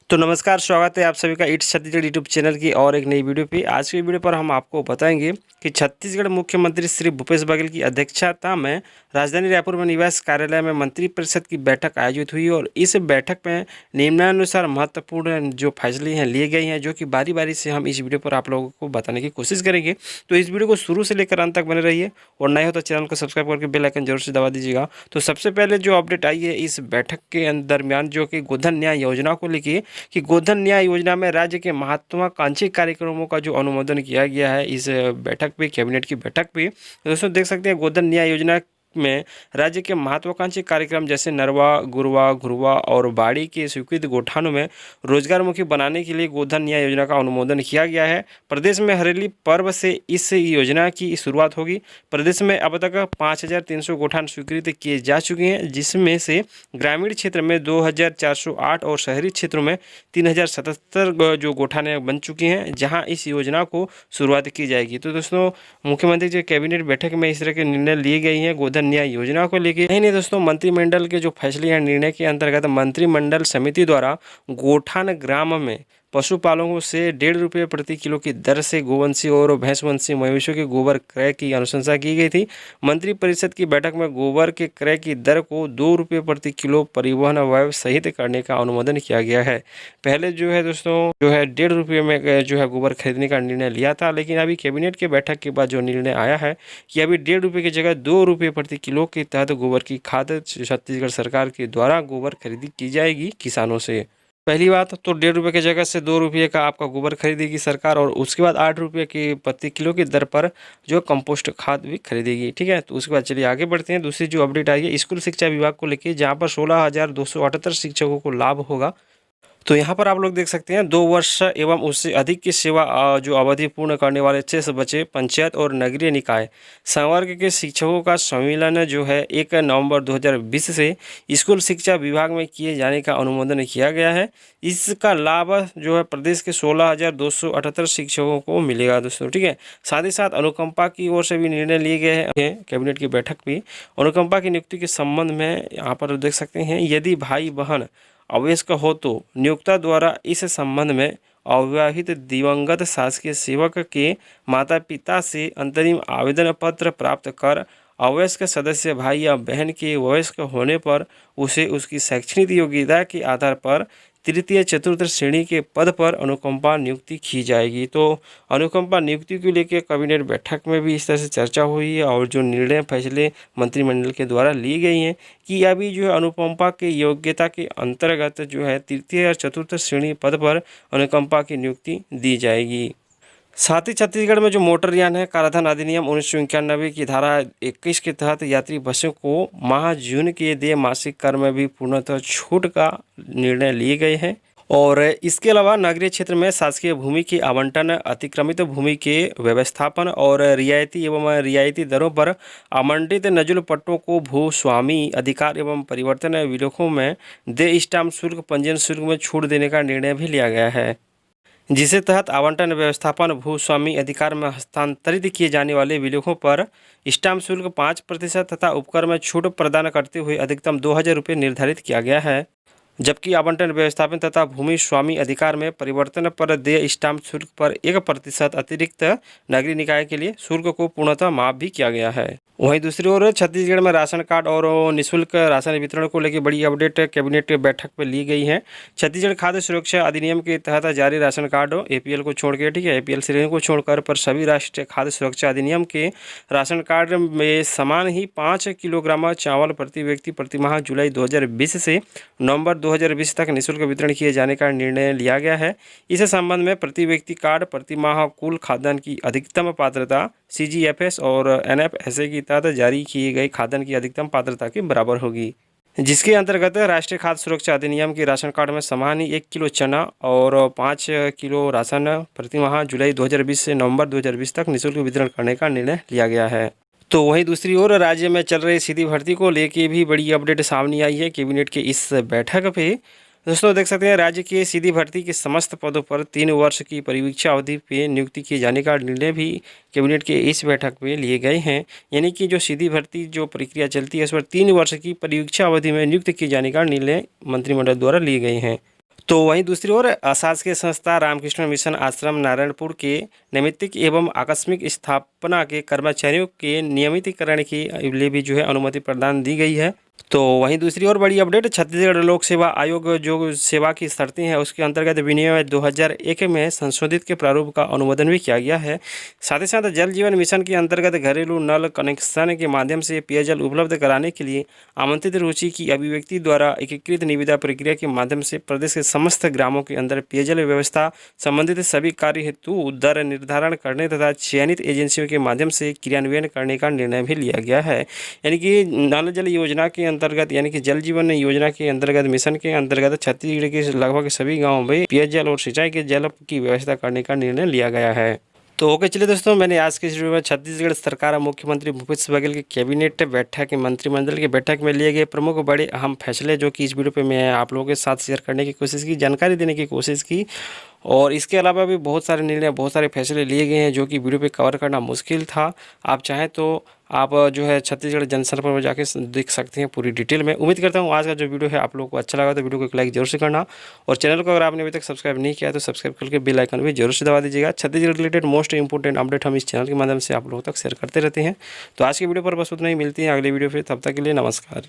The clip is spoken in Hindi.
तो नमस्कार, स्वागत है आप सभी का इट्स छत्तीसगढ़ यूट्यूब चैनल की और एक नई वीडियो पे। आज की वीडियो पर हम आपको बताएंगे कि छत्तीसगढ़ मुख्यमंत्री श्री भूपेश बघेल की अध्यक्षता में राजधानी रायपुर में निवास कार्यालय में मंत्रिपरिषद की बैठक आयोजित हुई और इस बैठक में निम्नानुसार महत्वपूर्ण जो फैसले हैं लिए गए हैं, जो कि बारी बारी से हम इस वीडियो पर आप लोगों को बताने की कोशिश करेंगे। तो इस वीडियो को शुरू से लेकर अंत तक बने रहिए और नए हो तो चैनल को सब्सक्राइब करके बेल आइकन जरूर से दबा दीजिएगा। तो सबसे पहले जो अपडेट आई है इस बैठक के दरमियान, जो कि गोधन न्याय योजना को लेकर कि गोधन न्याय योजना में राज्य के महत्वाकांक्षी कार्यक्रमों का जो अनुमोदन किया गया है इस बैठक पे, कैबिनेट की बैठक पे। दोस्तों देख सकते हैं गोधन न्याय योजना में राज्य के महत्वाकांक्षी कार्यक्रम जैसे नरवा, गुरवा, घुरवा और बाड़ी के स्वीकृत गोठानों में रोजगारमुखी बनाने के लिए गोधन न्याय योजना का अनुमोदन किया गया है। प्रदेश में हरेली पर्व से इस योजना की शुरुआत होगी। प्रदेश में अब तक 5300 गोठान स्वीकृत किए जा चुके हैं, जिसमें से ग्रामीण क्षेत्र में 2408 और शहरी क्षेत्रों में 3077 जो गोठाने बन चुकी हैं, जहां इस योजना को शुरुआत की जाएगी। तो दोस्तों मुख्यमंत्री जी कैबिनेट बैठक में इस तरह के निर्णय लिए गए हैं गोधन न्याय योजना को लेकर। नहीं दोस्तों, मंत्रिमंडल के जो फैसले हैं, निर्णय के अंतर्गत मंत्रिमंडल समिति द्वारा गोठान ग्राम में पशुपालकों से 1.5 रुपये प्रति किलो की दर से गोवंशी और भैंसवंशी मवेशियों के गोबर क्रय की अनुशंसा की गई थी। मंत्रिपरिषद की बैठक में गोबर के क्रय की दर को 2 रुपये प्रति किलो परिवहन व्यय सहित करने का अनुमोदन किया गया है। पहले जो है दोस्तों 1.5 रुपये में जो है गोबर खरीदने का निर्णय लिया था, लेकिन अभी कैबिनेट के बैठक के बाद जो निर्णय आया है कि अभी 1.5 रुपये की जगह 2 रुपये प्रति किलो के तहत गोबर की खाद छत्तीसगढ़ सरकार के द्वारा गोबर खरीदी की जाएगी किसानों से। पहली बात तो 1.5 रुपये की जगह से 2 रुपये का आपका गोबर खरीदेगी सरकार, और उसके बाद 8 रुपये की प्रति किलो की दर पर जो कंपोस्ट खाद भी खरीदेगी। ठीक है, तो उसके बाद चलिए आगे बढ़ते हैं। दूसरी जो अपडेट आई है स्कूल शिक्षा विभाग को लेकर, जहाँ पर 16,278 शिक्षकों को लाभ होगा। तो यहाँ पर आप लोग देख सकते हैं 2 वर्ष एवं उससे अधिक की सेवा जो अवधि पूर्ण करने वाले 6 बचे पंचायत और नगरीय निकाय संवर्ग के शिक्षकों का सम्मेलन जो है 1 नवंबर 2020 से स्कूल शिक्षा विभाग में किए जाने का अनुमोदन किया गया है। इसका लाभ जो है प्रदेश के 16,278 शिक्षकों को मिलेगा दोस्तों। ठीक है, साथ ही साथ अनुकंपा की ओर से भी निर्णय लिए गए हैं कैबिनेट की बैठक में। अनुकंपा की नियुक्ति के संबंध में यहाँ पर देख सकते हैं, यदि भाई बहन अवयस्क हो तो नियोक्ता द्वारा इस संबंध में अविवाहित दिवंगत शासकीय सेवक के माता पिता से अंतरिम आवेदन पत्र प्राप्त कर अवयस्क सदस्य भाई या बहन के वयस्क होने पर उसे उसकी शैक्षणिक योग्यता के आधार पर तृतीय चतुर्थ श्रेणी के पद पर अनुकंपा नियुक्ति की जाएगी। तो अनुकंपा नियुक्ति को लेकर कैबिनेट बैठक में भी इस तरह से चर्चा हुई है और जो निर्णय फैसले मंत्रिमंडल के द्वारा ली गई हैं कि अभी जो है अनुकंपा के योग्यता के अंतर्गत जो है तृतीय और चतुर्थ श्रेणी पद पर अनुकंपा की नियुक्ति दी जाएगी। साथ ही छत्तीसगढ़ में जो मोटरयान है कराधान अधिनियम 1991 की धारा 21 के तहत यात्री बसों को माह जून के देय मासिक कर में भी पूर्णतः छूट का निर्णय लिए गए हैं। और इसके अलावा नगरीय क्षेत्र में शासकीय भूमि के आवंटन, अतिक्रमित भूमि के व्यवस्थापन और रियायती दरों पर आवंटित नजुल पट्टों को भूस्वामी अधिकार एवं परिवर्तन विलेखों में देय स्टाम्प शुल्क, पंजीयन शुल्क में छूट देने का निर्णय भी लिया गया है, जिसके तहत आवंटन, व्यवस्थापन, भूस्वामी अधिकार में हस्तांतरित किए जाने वाले विलेखों पर स्टाम्प शुल्क 5% तथा उपकर में छूट प्रदान करते हुए अधिकतम 2,000 रुपये निर्धारित किया गया है। जबकि आवंटन, व्यवस्थापन तथा भूमि स्वामी अधिकार में परिवर्तन पर देय स्टाम्प शुल्क पर 1% अतिरिक्त नगरीय निकाय के लिए शुल्क को पूर्णतः माफ भी किया गया है। वहीं दूसरी ओर छत्तीसगढ़ में राशन कार्ड और निःशुल्क राशन वितरण को लेकर बड़ी अपडेट कैबिनेट बैठक में ली गई है। छत्तीसगढ़ खाद्य सुरक्षा अधिनियम के तहत जारी राशन कार्ड एपीएल को छोड़ के, ठीक है, एपीएल श्रेणी को छोड़कर पर सभी राष्ट्रीय खाद्य सुरक्षा अधिनियम के राशन कार्ड में समान ही 5 किलोग्राम चावल प्रति व्यक्ति प्रति माह जुलाई 2020 से नवंबर 2020 तक निःशुल्क वितरण किए जाने का निर्णय लिया गया है। इस संबंध में प्रति व्यक्ति कार्ड प्रति माह कुल खाद्यान्न की अधिकतम पात्रता CGFS और NFSA की तहत जारी किए गए खाद्यान्न की अधिकतम पात्रता के बराबर होगी, जिसके अंतर्गत राष्ट्रीय खाद्य सुरक्षा अधिनियम के राशन कार्ड में समान ही 1 किलो चना और 5 किलो राशन प्रति माह जुलाई 2020 से नवंबर 2020 तक निःशुल्क वितरण करने का निर्णय लिया गया है। तो वहीं दूसरी ओर राज्य में चल रही सीधी भर्ती को लेके भी बड़ी अपडेट सामने आई है कैबिनेट के इस बैठक पे। दोस्तों देख सकते हैं राज्य की सीधी भर्ती के समस्त पदों पर 3 वर्ष की परीक्षा अवधि पे नियुक्ति किए जाने का निर्णय भी कैबिनेट के इस बैठक में लिए गए हैं। यानी कि जो सीधी भर्ती जो प्रक्रिया चलती है, इस पर 3 वर्ष की परीक्षा अवधि में नियुक्त किए जाने का निर्णय मंत्रिमंडल द्वारा लिए गए हैं। तो वहीं दूसरी ओर अशासकीय संस्था रामकृष्ण मिशन आश्रम नारायणपुर के नैमित्तिक एवं आकस्मिक स्थापना के कर्मचारियों के नियमितीकरण के लिए भी जो है अनुमति प्रदान दी गई है। तो वहीं दूसरी ओर बड़ी अपडेट, छत्तीसगढ़ लोक सेवा आयोग जो सेवा की शर्तें हैं उसके अंतर्गत विनियम 2001 में संशोधित के प्रारूप का अनुमोदन भी किया गया है। साथ ही साथ जल जीवन मिशन के अंतर्गत घरेलू नल कनेक्शन के माध्यम से पेयजल उपलब्ध कराने के लिए आमंत्रित रुचि की अभिव्यक्ति द्वारा एकीकृत निविदा प्रक्रिया के माध्यम से प्रदेश के समस्त ग्रामों के अंदर पेयजल व्यवस्था संबंधित सभी कार्य हेतु दर निर्धारण करने तथा चयनित एजेंसियों के माध्यम से क्रियान्वयन करने का निर्णय भी लिया गया है। यानी कि नल जल योजना के अंतर्गत यानी कि जल जीवन योजना के अंतर्गत मिशन के अंतर्गत छत्तीसगढ़ के लगभग सभी गाँवों में पेयजल और सिंचाई के जल की व्यवस्था करने का निर्णय लिया गया है। तो ओके चलिए दोस्तों, मैंने आज के इस वीडियो में छत्तीसगढ़ सरकार और मुख्यमंत्री भूपेश बघेल की कैबिनेट बैठक मंत्रिमंडल की बैठक में लिए गए प्रमुख बड़े अहम फैसले जो कि इस वीडियो पे मैं आप लोगों के साथ शेयर करने की कोशिश की, जानकारी देने की कोशिश की। और इसके अलावा भी बहुत सारे निर्णय, बहुत सारे फैसले लिए गए हैं जो कि वीडियो पे कवर करना मुश्किल था। आप चाहें तो आप जो है छत्तीसगढ़ जनसंपर्क में जाके देख सकते हैं पूरी डिटेल में। उम्मीद करता हूँ आज का जो वीडियो है आप लोगों को अच्छा लगा, तो वीडियो को एक लाइक जरूर से करना और चैनल को अगर आपने अभी तक सब्सक्राइब नहीं किया तो सब्सक्राइब करके बेल आइकन भी जरूर से दबा दीजिएगा। Chhattisgarh related most important update हम इस चैनल के माध्यम से आप लोगों तक शेयर करते रहते हैं। तो आज की वीडियो पर बस उतना ही, मिलती है अगले वीडियो फिर, तब तक के लिए नमस्कार।